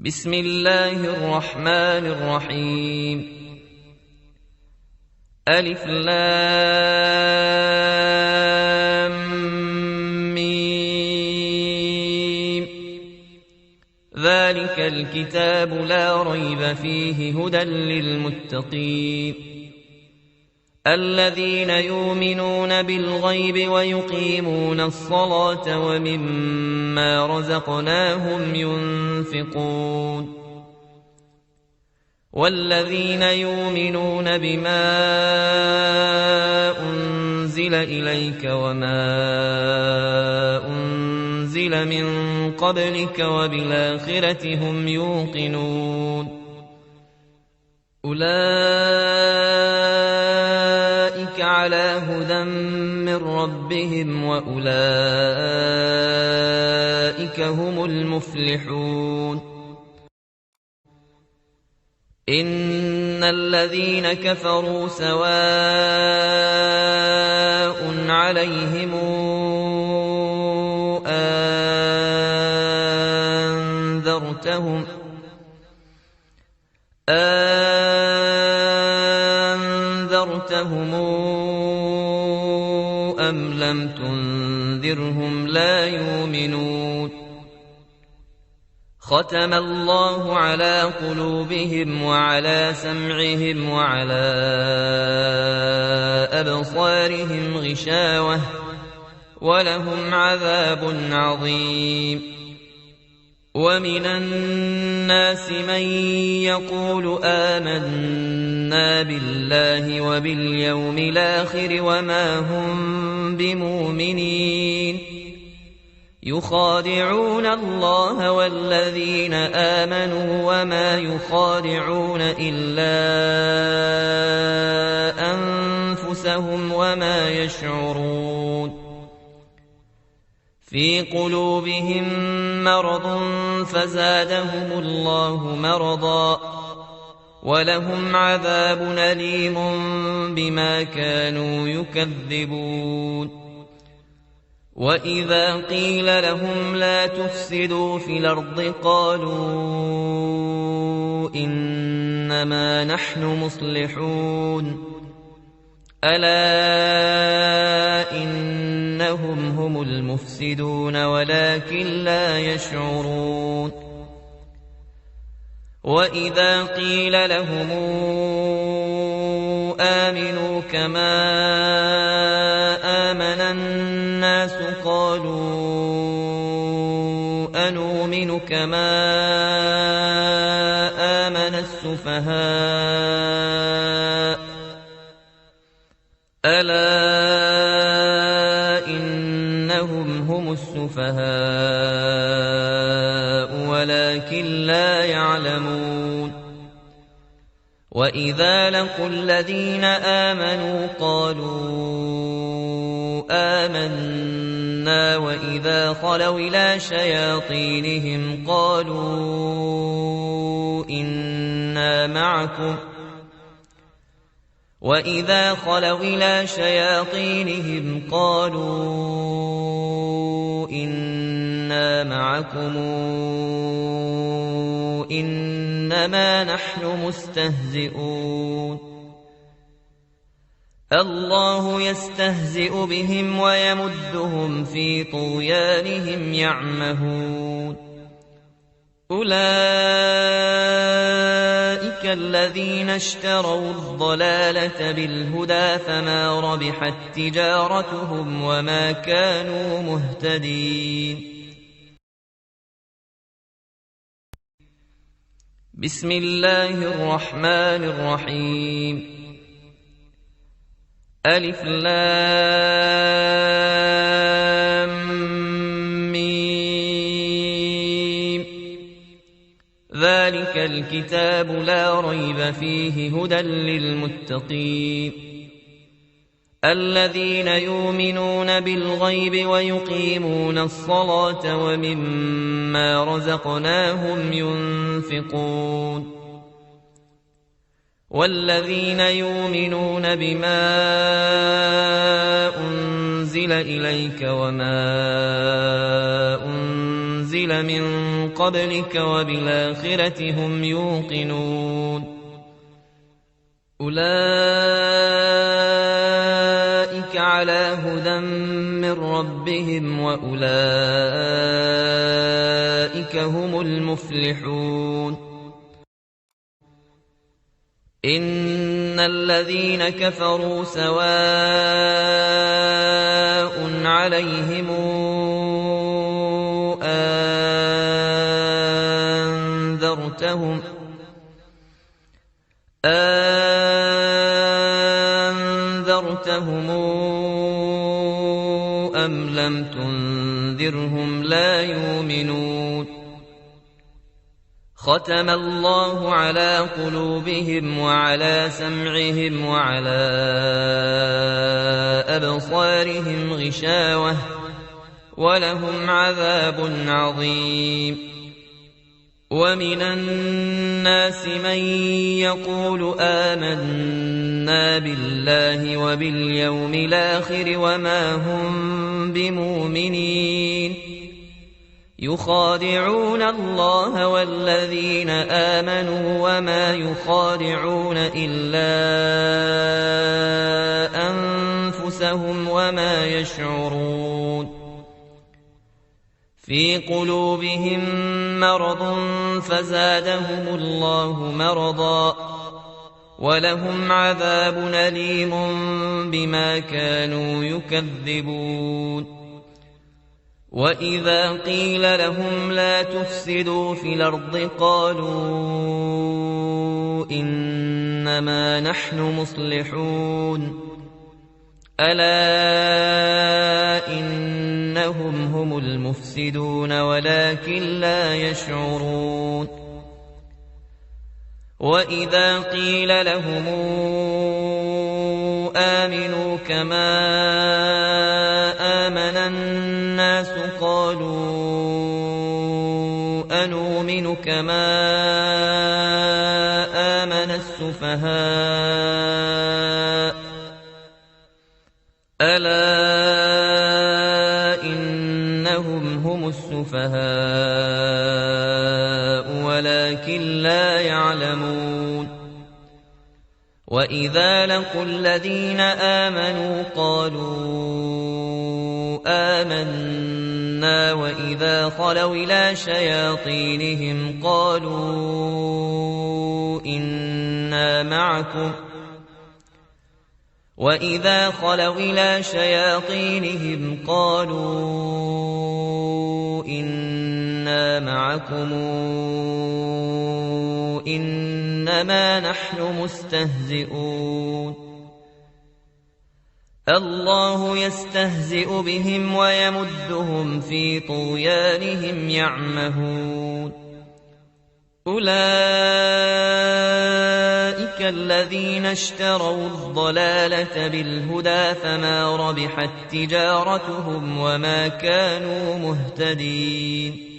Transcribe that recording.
بسم الله الرحمن الرحيم. ألف لام ميم. ذلك الكتاب لا ريب فيه هدى للمتقين الذين يؤمنون بالغيب ويقيمون الصلاة ومما رزقناهم ينفقون والذين يؤمنون بما أنزل إليك وما أنزل من قبلك وبالآخرة هم يوقنون أولئك على هدى من ربهم وأولئك هم المفلحون. إن الذين كفروا سواء عليهم أنذرتهم أم لم تنذرهم لا يؤمنون. ختم الله على قلوبهم وعلى سمعهم وعلى أبصارهم غشاوة ولهم عذاب عظيم. ومن الناس من يقول آمنا بالله وباليوم الآخر وما هم بمؤمنين يخادعون الله والذين آمنوا وما يخادعون إلا أنفسهم وما يشعرون. في قلوبهم مرض فزادهم الله مرضا ولهم عذاب أليم بما كانوا يكذبون. وإذا قيل لهم لا تفسدوا في الأرض قالوا إنما نحن مصلحون ألا إنهم هم المفسدون ولكن لا يشعرون. وإذا قيل لهم آمنوا كما آمن الناس قالوا أنؤمن كما آمن السفهاء ألا إنهم هم السفهاء ولكن لا يعلمون. وإذا لقوا الذين آمنوا قالوا آمنا وإذا خلوا إلى شياطينهم قالوا إنا معكم وإذا خلوا إلى شياطينهم قالوا إنا معكم إنما نحن مستهزئون. الله يستهزئ بهم ويمدهم في طغيانهم يعمهون. أولئك الذين اشتروا الضلالة بالهدى فما ربحت تجارتهم وما كانوا مهتدين. بسم الله الرحمن الرحيم. ألف لام ميم. ذلك الكتاب لا ريب فيه هدى للمتقين الذين يؤمنون بالغيب ويقيمون الصلاة ومما رزقناهم ينفقون والذين يؤمنون بما أنزل إليك وما أنزل أنزل من قبلك وبالآخرة هم يوقنون أولئك على هدى من ربهم وأولئك هم المفلحون إن الذين كفروا سواء عليهم أنذرتهم أم لم تنذرهم لا يؤمنون ختم الله على قلوبهم وعلى سمعهم وعلى أبصارهم غشاوة ولهم عذاب عظيم ومن الناس من يقول آمنا بالله وباليوم الآخر وما هم بمؤمنين يخادعون الله والذين آمنوا وما يخادعون إلا أنفسهم وما يشعرون في قلوبهم مرض فزادهم الله مرضا ولهم عذاب أليم بما كانوا يكذبون وإذا قيل لهم لا تفسدوا في الأرض قالوا إنما نحن مصلحون ألا إنهم هم المفسدون ولكن لا يشعرون وإذا قيل لهم آمنوا كما آمن الناس قالوا أنؤمن كما آمن السفهاء ألا إنهم هم السفهاء ولكن لا يعلمون وإذا لقوا الذين آمنوا قالوا آمنا وإذا خلوا إلى شياطينهم قالوا إنا معكم وإذا خلوا إلى شياطينهم قالوا إنا معكم إنما نحن مستهزئون الله يستهزئ بهم ويمدهم في طغيانهم يعمهون أولئك الذين اشتروا الضلالة بالهدى فما ربحت تجارتهم وما كانوا مهتدين